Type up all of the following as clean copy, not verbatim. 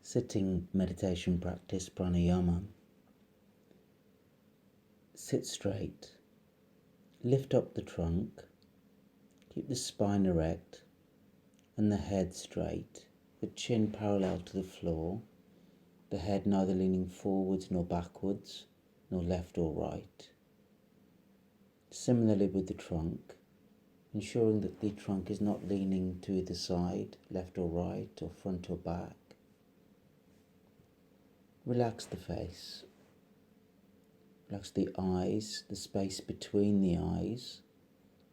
sitting meditation practice, pranayama. Sit straight, lift up the trunk, keep the spine erect and the head straight, the chin parallel to the floor, the head neither leaning forwards nor backwards, nor left or right. Similarly with the trunk, ensuring that the trunk is not leaning to either side, left or right, or front or back. Relax the face. Relax the eyes, the space between the eyes,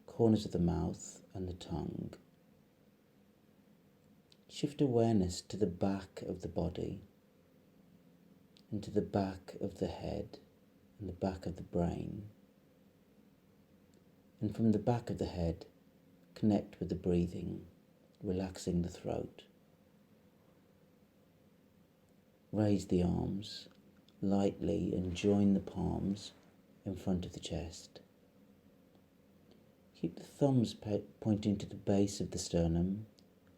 corners of the mouth and the tongue. Shift awareness to the back of the body and to the back of the head and the back of the brain. And from the back of the head, connect with the breathing, relaxing the throat. Raise the arms lightly and join the palms in front of the chest. Keep the thumbs pointing to the base of the sternum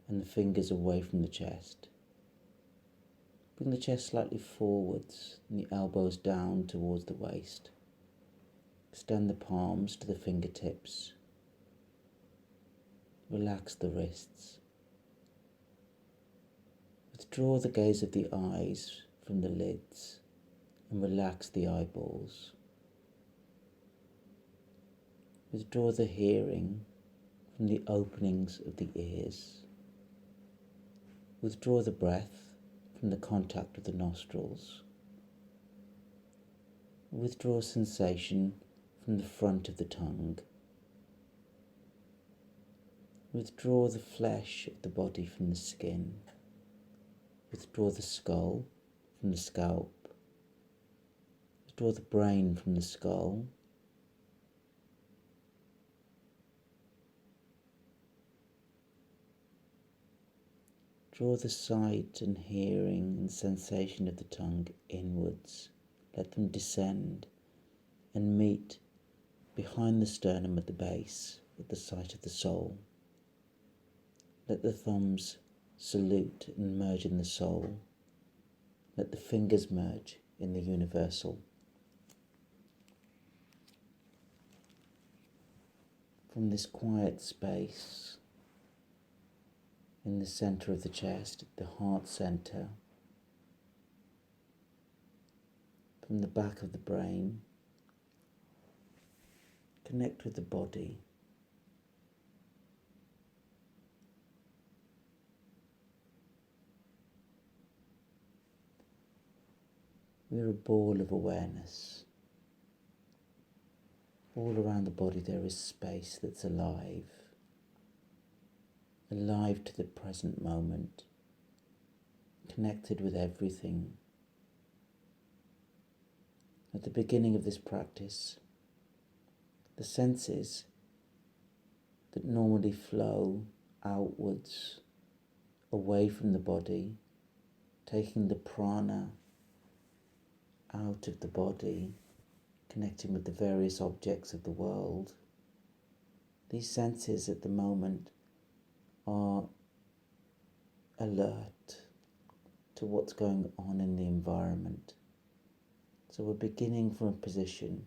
and the fingers away from the chest. Bring the chest slightly forwards and the elbows down towards the waist. Extend the palms to the fingertips. Relax the wrists. Withdraw the gaze of the eyes from the lids and relax the eyeballs. Withdraw the hearing from the openings of the ears. Withdraw the breath from the contact with the nostrils. Withdraw sensation from the front of the tongue. Withdraw the flesh of the body from the skin. Withdraw the skull from the scalp. Withdraw the brain from the skull. Draw the sight and hearing and sensation of the tongue inwards. Let them descend and meet behind the sternum at the base at the site of the soul. Let the thumbs salute and merge in the soul. Let the fingers merge in the universal. From this quiet space, in the center of the chest, the heart center, from the back of the brain, connect with the body. We're a ball of awareness. All around the body there is space that's alive to the present moment, connected with everything. At the beginning of this practice, the senses that normally flow outwards, away from the body, taking the prana out of the body, connecting with the various objects of the world. These senses at the moment are alert to what's going on in the environment. So we're beginning from a position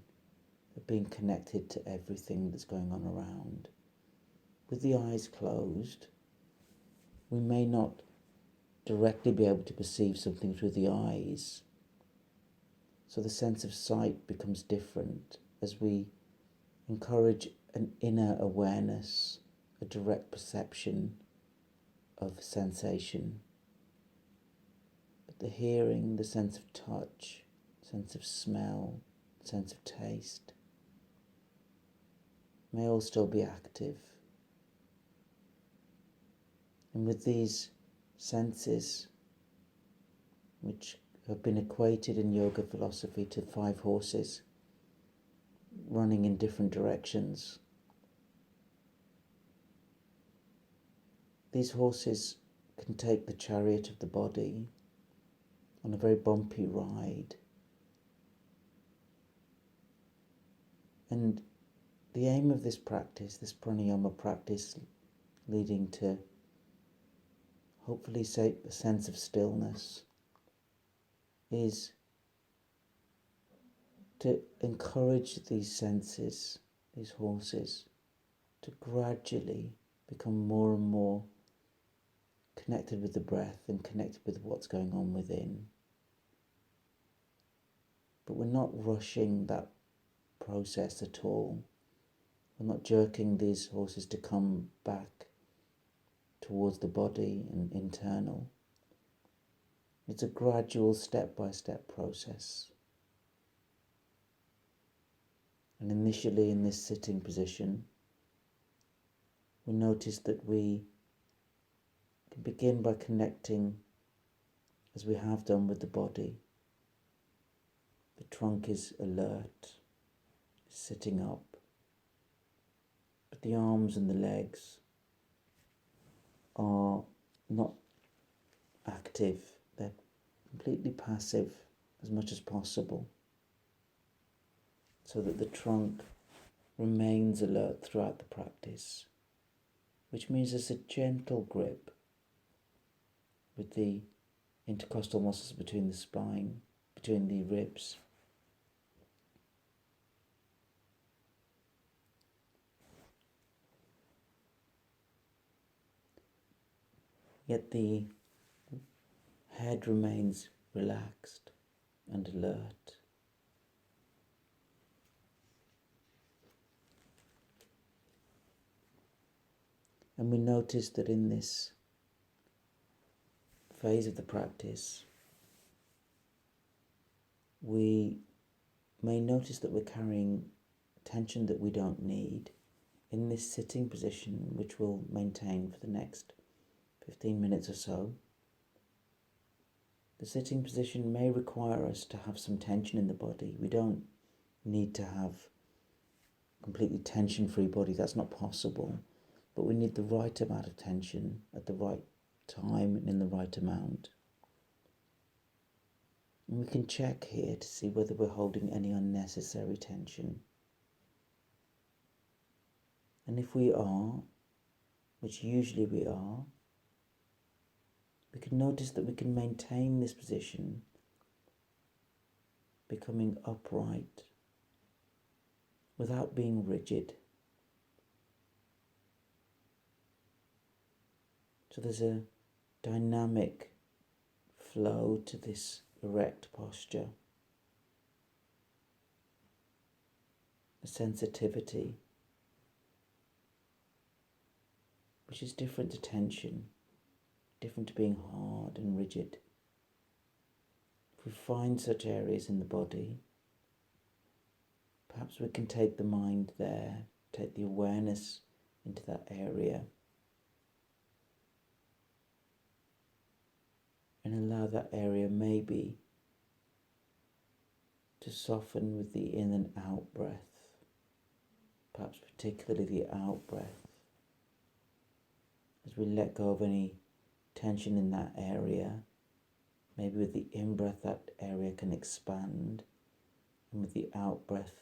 of being connected to everything that's going on around. With the eyes closed, we may not directly be able to perceive something through the eyes. So the sense of sight becomes different as we encourage an inner awareness, a direct perception of sensation. But the hearing, the sense of touch, sense of smell, sense of taste may all still be active. And with these senses, which have been equated in yoga philosophy to 5 horses running in different directions, these horses can take the chariot of the body on a very bumpy ride. And the aim of this practice, this pranayama practice, leading to hopefully a sense of stillness, is to encourage these senses, these horses, to gradually become more and more connected with the breath and connected with what's going on within. But we're not rushing that process at all. We're not jerking these horses to come back towards the body and internal. It's a gradual step-by-step process. And initially in this sitting position, we notice that we can begin by connecting, as we have done, with the body. The trunk is alert, sitting up, but the arms and the legs are not active. They're completely passive as much as possible, so that the trunk remains alert throughout the practice, which means there's a gentle grip with the intercostal muscles between the spine, between the ribs. Yet the head remains relaxed and alert. And we notice that in this phase of the practice, we may notice that we're carrying tension that we don't need in this sitting position, which we'll maintain for the next 15 minutes or so. The sitting position may require us to have some tension in the body. We don't need to have a completely tension-free body. That's not possible. But we need the right amount of tension at the right time and in the right amount. And we can check here to see whether we're holding any unnecessary tension. And if we are, which usually we are, we can notice that we can maintain this position, becoming upright, without being rigid. So there's a dynamic flow to this erect posture, a sensitivity which is different to tension, different to being hard and rigid. If we find such areas in the body, perhaps we can take the mind there, take the awareness into that area, and allow that area maybe to soften with the in and out breath, perhaps particularly the out breath, as we let go of any tension in that area. Maybe with the in-breath that area can expand, and with the out-breath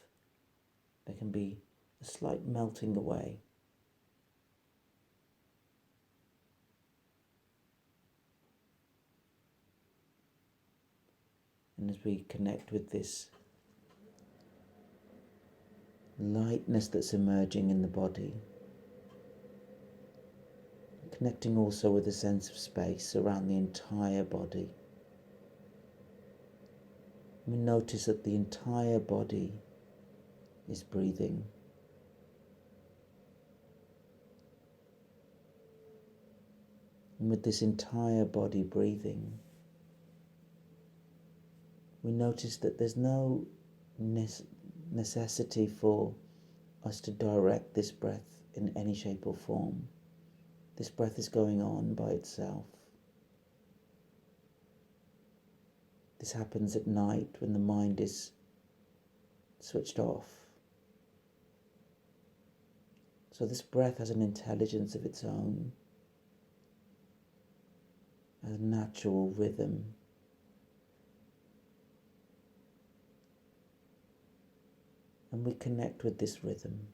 there can be a slight melting away. And as we connect with this lightness that's emerging in the body, connecting also with a sense of space around the entire body, we notice that the entire body is breathing. And with this entire body breathing, we notice that there's no necessity for us to direct this breath in any shape or form. This breath is going on by itself. This happens at night when the mind is switched off. So this breath has an intelligence of its own, a natural rhythm. And we connect with this rhythm.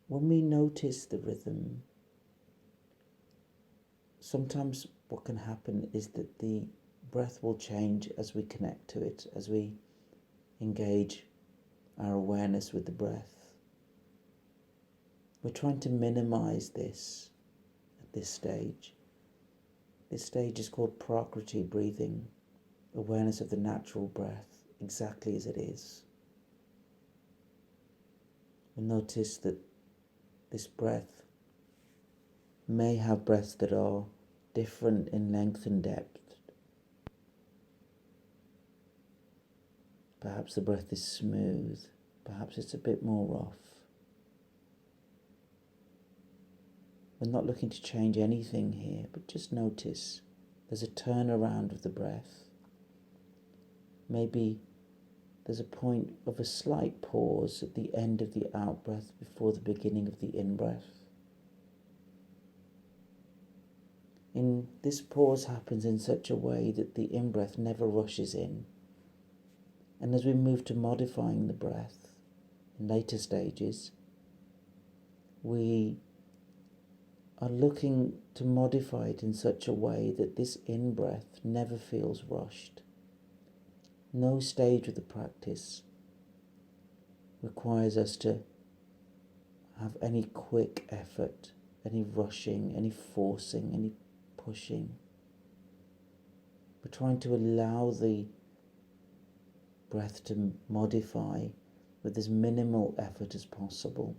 When we notice the rhythm, sometimes what can happen is that the breath will change as we connect to it, as we engage our awareness with the breath. We're trying to minimize this at this stage. This stage is called prakriti breathing, awareness of the natural breath, exactly as it is. We'll notice that this breath may have breaths that are different in length and depth. Perhaps the breath is smooth, perhaps it's a bit more rough. We're not looking to change anything here, but just notice there's a turnaround of the breath. Maybe there's a point of a slight pause at the end of the out-breath before the beginning of the in-breath. This pause happens in such a way that the in-breath never rushes in. And as we move to modifying the breath in later stages, we are looking to modify it in such a way that this in-breath never feels rushed. No stage of the practice requires us to have any quick effort, any rushing, any forcing, any pushing. We're trying to allow the breath to modify with as minimal effort as possible.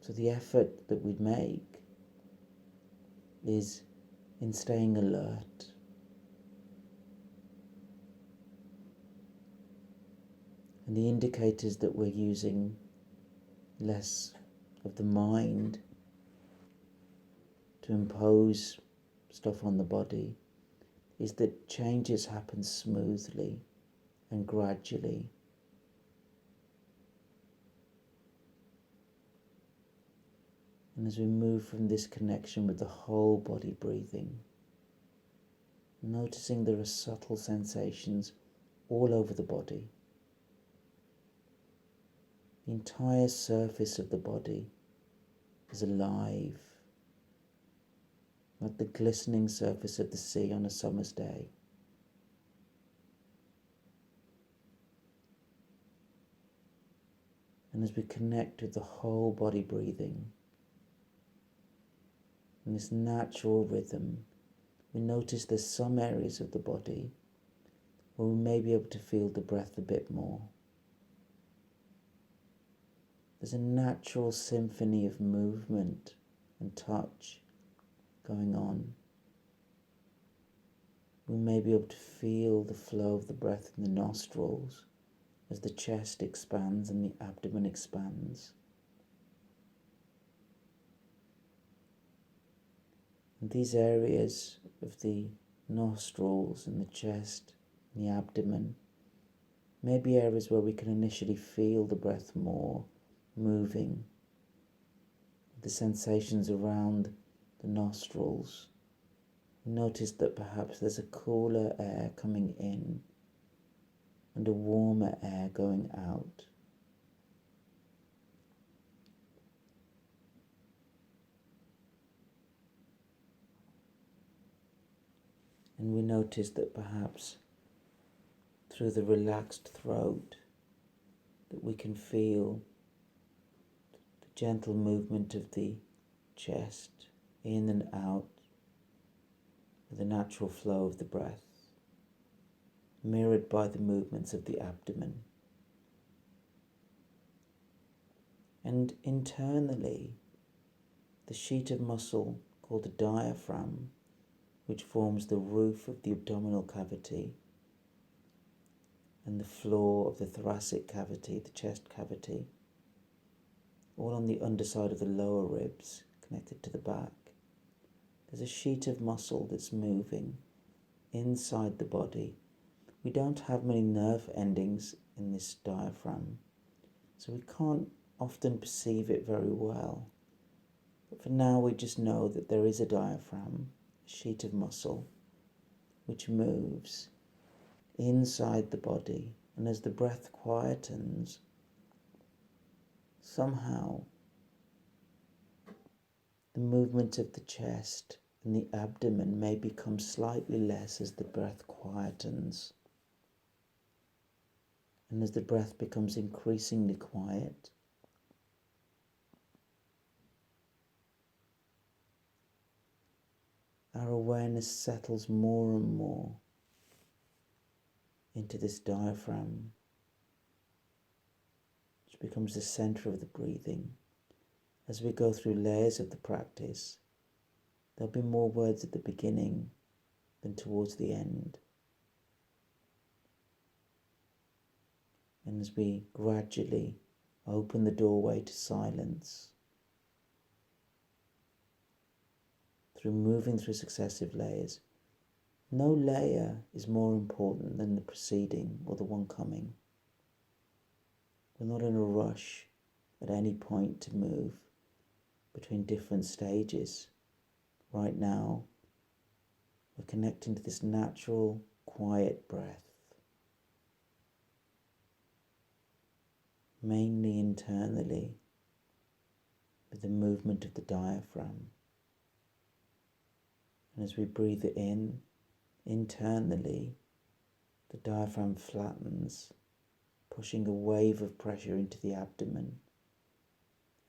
So the effort that we'd make is in staying alert. And the indicators that we're using less of the mind to impose stuff on the body is that changes happen smoothly and gradually. And as we move from this connection with the whole body breathing, noticing there are subtle sensations all over the body. The entire surface of the body is alive, like the glistening surface of the sea on a summer's day. And as we connect with the whole body breathing, in this natural rhythm, we notice there's some areas of the body where we may be able to feel the breath a bit more. There's a natural symphony of movement and touch going on. We may be able to feel the flow of the breath in the nostrils as the chest expands and the abdomen expands. And these areas of the nostrils and the chest and the abdomen may be areas where we can initially feel the breath more moving. The sensations around the nostrils. Notice that perhaps there's a cooler air coming in and a warmer air going out. And we notice that perhaps through the relaxed throat that we can feel the gentle movement of the chest in and out with the natural flow of the breath, mirrored by the movements of the abdomen. And internally, the sheet of muscle called the diaphragm, which forms the roof of the abdominal cavity and the floor of the thoracic cavity, the chest cavity, all on the underside of the lower ribs, connected to the back. There's a sheet of muscle that's moving inside the body. We don't have many nerve endings in this diaphragm, so we can't often perceive it very well. But for now, we just know that there is a diaphragm, a sheet of muscle, which moves inside the body, and as the breath quietens, somehow the movement of the chest and the abdomen may become slightly less as the breath quietens. And as the breath becomes increasingly quiet, our awareness settles more and more into this diaphragm, which becomes the center of the breathing. As we go through layers of the practice, there'll be more words at the beginning than towards the end. And as we gradually open the doorway to silence, through moving through successive layers, no layer is more important than the preceding or the one coming. We're not in a rush at any point to move between different stages. Right now, we're connecting to this natural, quiet breath, mainly internally, with the movement of the diaphragm. And as we breathe it in, internally, the diaphragm flattens, pushing a wave of pressure into the abdomen.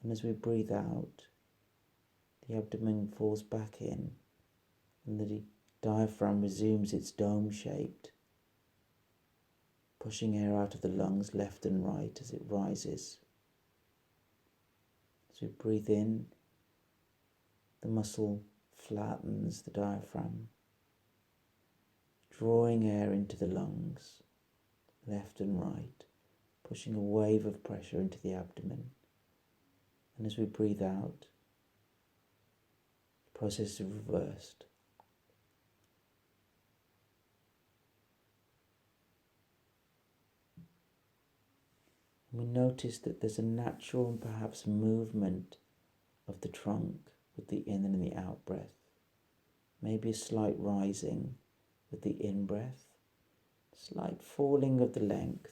And as we breathe out, the abdomen falls back in, and the diaphragm resumes its dome-shaped, pushing air out of the lungs left and right as it rises. As we breathe in, the muscle flattens the diaphragm, drawing air into the lungs, left and right, pushing a wave of pressure into the abdomen. And as we breathe out, the process is reversed. And we notice that there's a natural and perhaps movement of the trunk with the in and the out breath. Maybe a slight rising with the in breath, slight falling of the length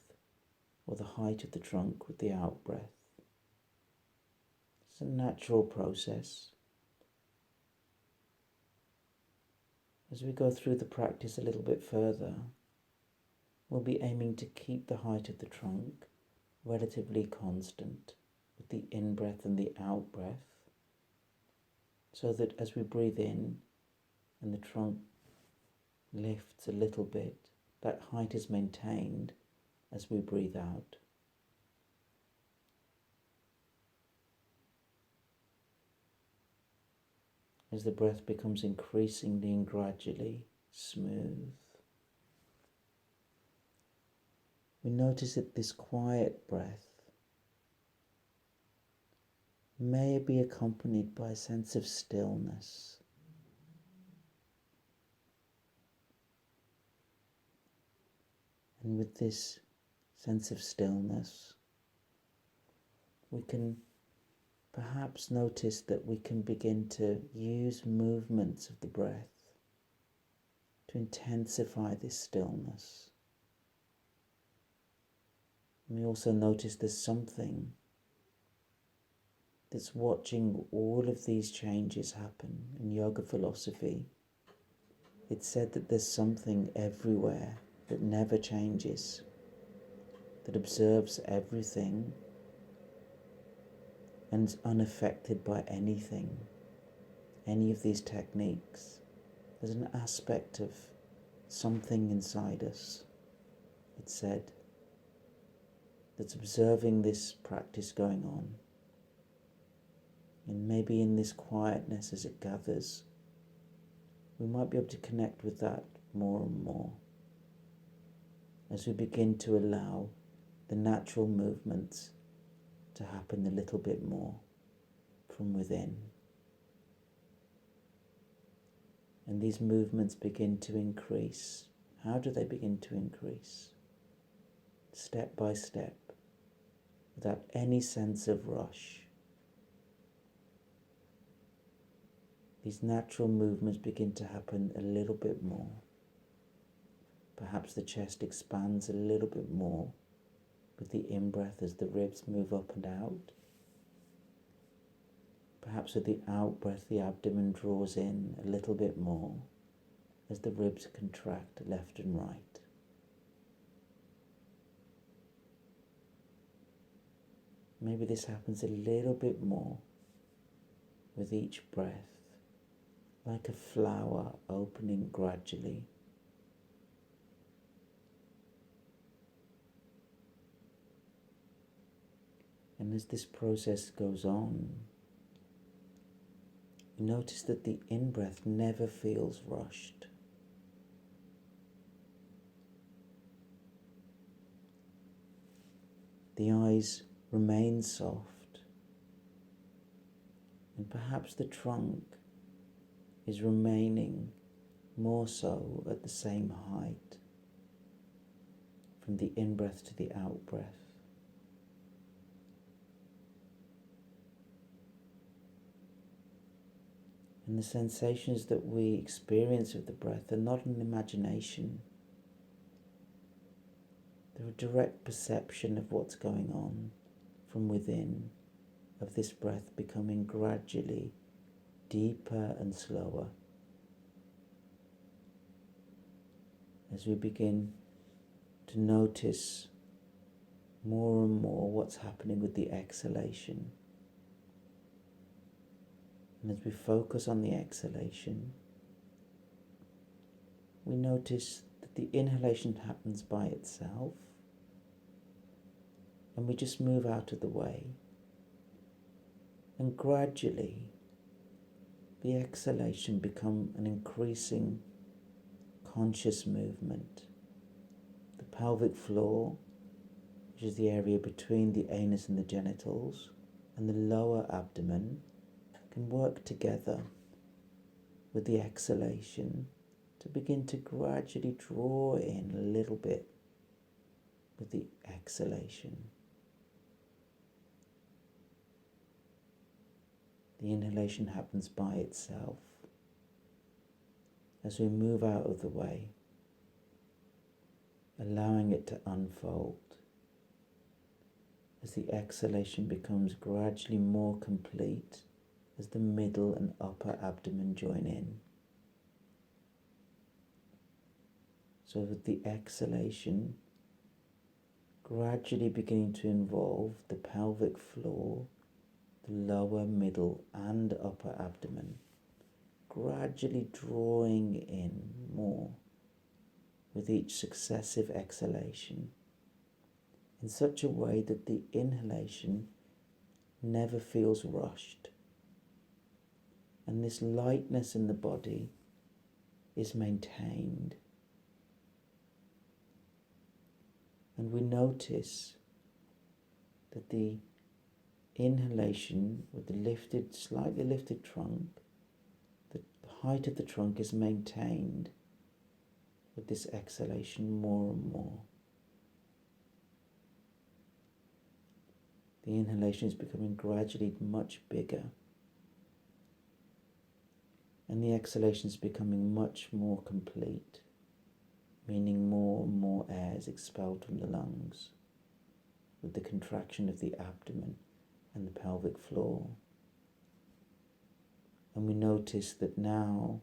or the height of the trunk with the out breath. It's a natural process. As we go through the practice a little bit further, we'll be aiming to keep the height of the trunk relatively constant with the in breath and the out breath, so that as we breathe in and the trunk lifts a little bit, that height is maintained as we breathe out. As the breath becomes increasingly and gradually smooth, we notice that this quiet breath may be accompanied by a sense of stillness. And with this sense of stillness, we can perhaps notice that we can begin to use movements of the breath to intensify this stillness. And we also notice there's something that's watching all of these changes happen. In yoga philosophy, it's said that there's something everywhere that never changes, that observes everything and is unaffected by anything, any of these techniques. There's an aspect of something inside us, it's said, that's observing this practice going on. And maybe in this quietness as it gathers, we might be able to connect with that more and more as we begin to allow the natural movements to happen a little bit more from within. And these movements begin to increase. How do they begin to increase? Step by step, without any sense of rush. These natural movements begin to happen a little bit more. Perhaps the chest expands a little bit more with the in-breath as the ribs move up and out. Perhaps with the out breath, the abdomen draws in a little bit more as the ribs contract left and right. Maybe this happens a little bit more with each breath, like a flower opening gradually. And as this process goes on, you notice that the in-breath never feels rushed. The eyes remain soft, and perhaps the trunk is remaining more so at the same height from the in-breath to the out-breath. And the sensations that we experience with the breath are not an imagination. They're a direct perception of what's going on from within, of this breath becoming gradually deeper and slower as we begin to notice more and more what's happening with the exhalation. And as we focus on the exhalation, we notice that the inhalation happens by itself, and we just move out of the way. And gradually, the exhalation becomes an increasing conscious movement. The pelvic floor, which is the area between the anus and the genitals, and the lower abdomen, can work together with the exhalation to begin to gradually draw in a little bit with the exhalation. The inhalation happens by itself as we move out of the way, allowing it to unfold. As the exhalation becomes gradually more complete, as the middle and upper abdomen join in. So with the exhalation gradually beginning to involve the pelvic floor, the lower, middle and upper abdomen, gradually drawing in more with each successive exhalation in such a way that the inhalation never feels rushed. And this lightness in the body is maintained. And we notice that the inhalation with the slightly lifted trunk, the height of the trunk is maintained with this exhalation more and more. The inhalation is becoming gradually much bigger, and the exhalation is becoming much more complete, meaning more and more air is expelled from the lungs with the contraction of the abdomen and the pelvic floor. And we notice that now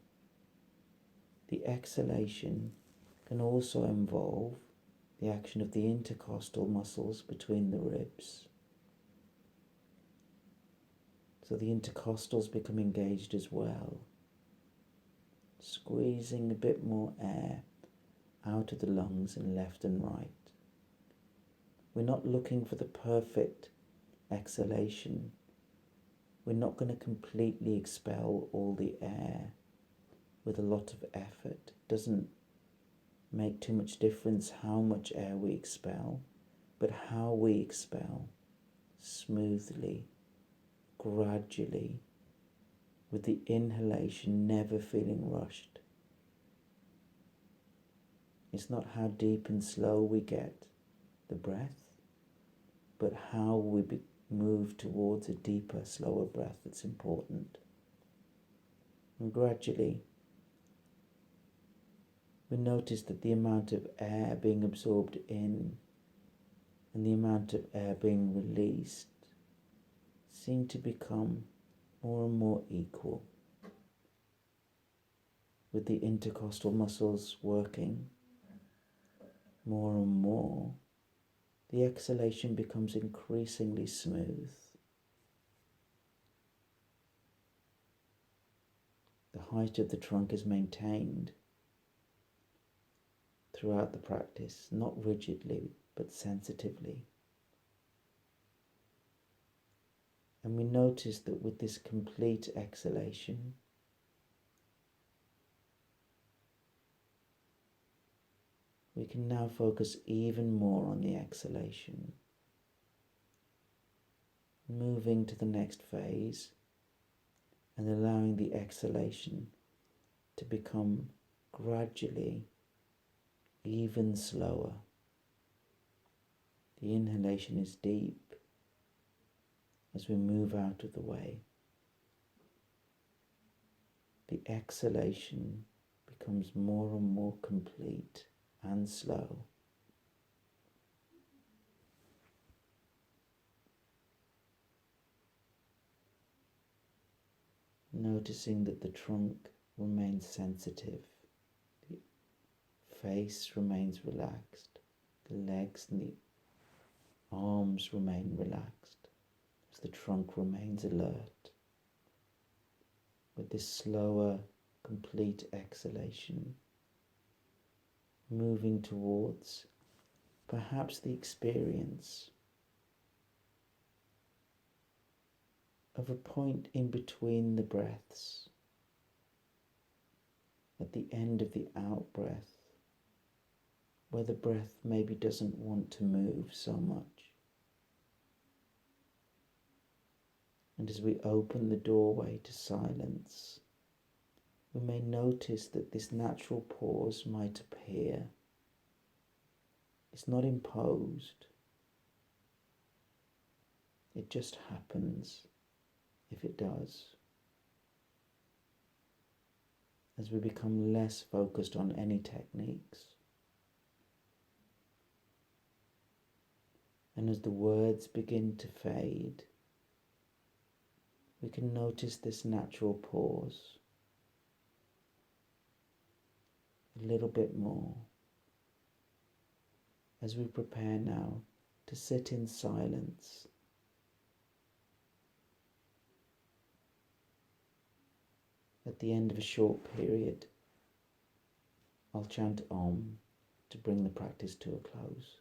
the exhalation can also involve the action of the intercostal muscles between the ribs. So the intercostals become engaged as well, squeezing a bit more air out of the lungs in left and right. We're not looking for the perfect exhalation. We're not going to completely expel all the air with a lot of effort. It doesn't make too much difference how much air we expel, but how we expel smoothly, gradually, with the inhalation never feeling rushed. It's not how deep and slow we get the breath, but how we move towards a deeper, slower breath that's important. And gradually, we notice that the amount of air being absorbed in and the amount of air being released seem to become more and more equal. With the intercostal muscles working more and more, the exhalation becomes increasingly smooth. The height of the trunk is maintained throughout the practice, not rigidly, but sensitively. And we notice that with this complete exhalation, we can now focus even more on the exhalation, moving to the next phase and allowing the exhalation to become gradually even slower. The inhalation is deep as we move out of the way. The exhalation becomes more and more complete and slow. Noticing that the trunk remains sensitive, the face remains relaxed, the legs and the arms remain relaxed as the trunk remains alert. With this slower, complete exhalation, moving towards perhaps the experience of a point in between the breaths, at the end of the out-breath, where the breath maybe doesn't want to move so much. And as we open the doorway to silence, we may notice that this natural pause might appear. It's not imposed. It just happens if it does. As we become less focused on any techniques, and as the words begin to fade, we can notice this natural pause a little bit more as we prepare now to sit in silence. At the end of a short period, I'll chant Om to bring the practice to a close.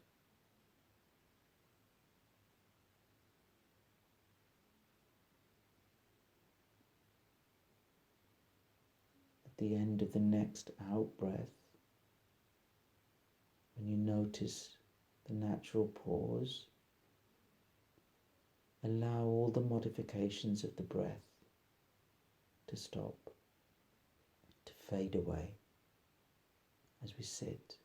At the end of the next out-breath, when you notice the natural pause, allow all the modifications of the breath to stop, to fade away as we sit.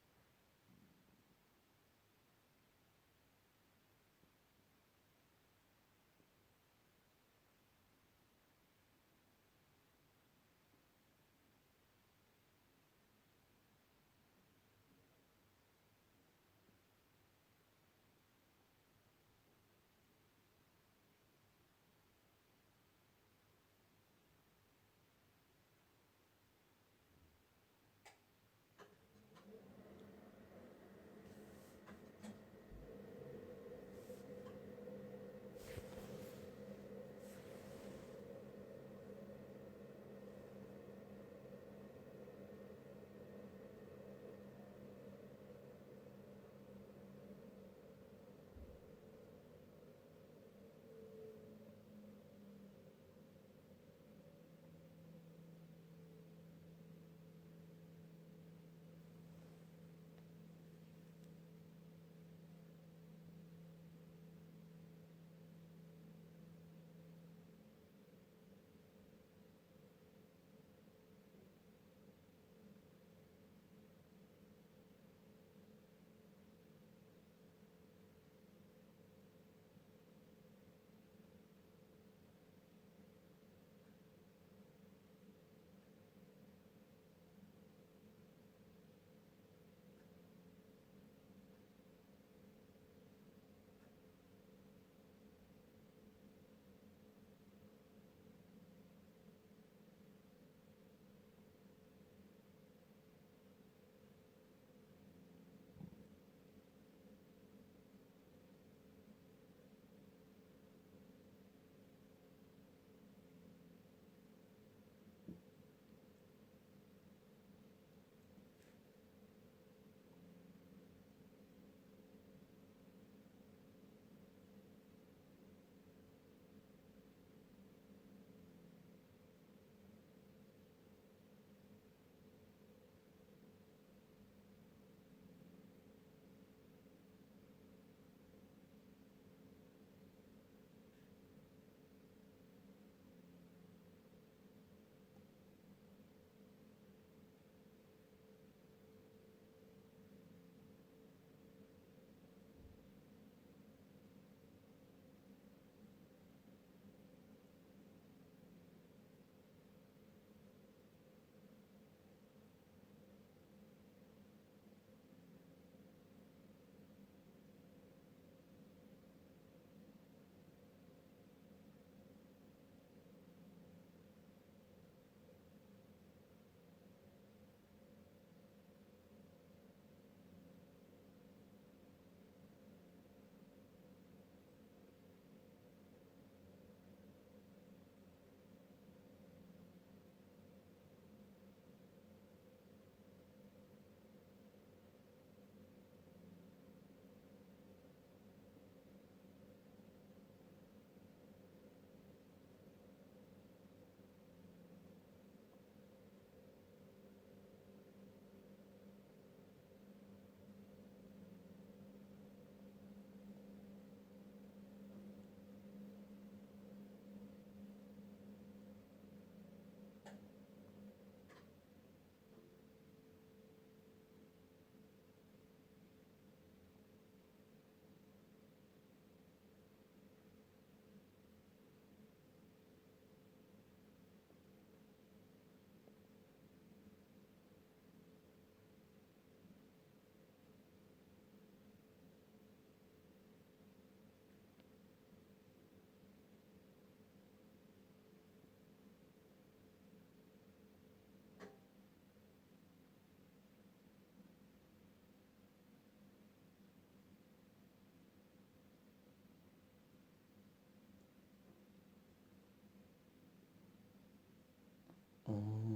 Om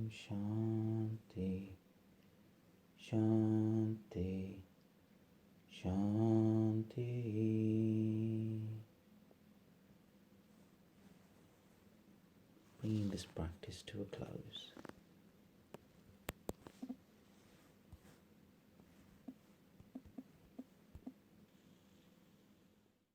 Shanti, Shanti, Shanti. Bringing this practice to a close.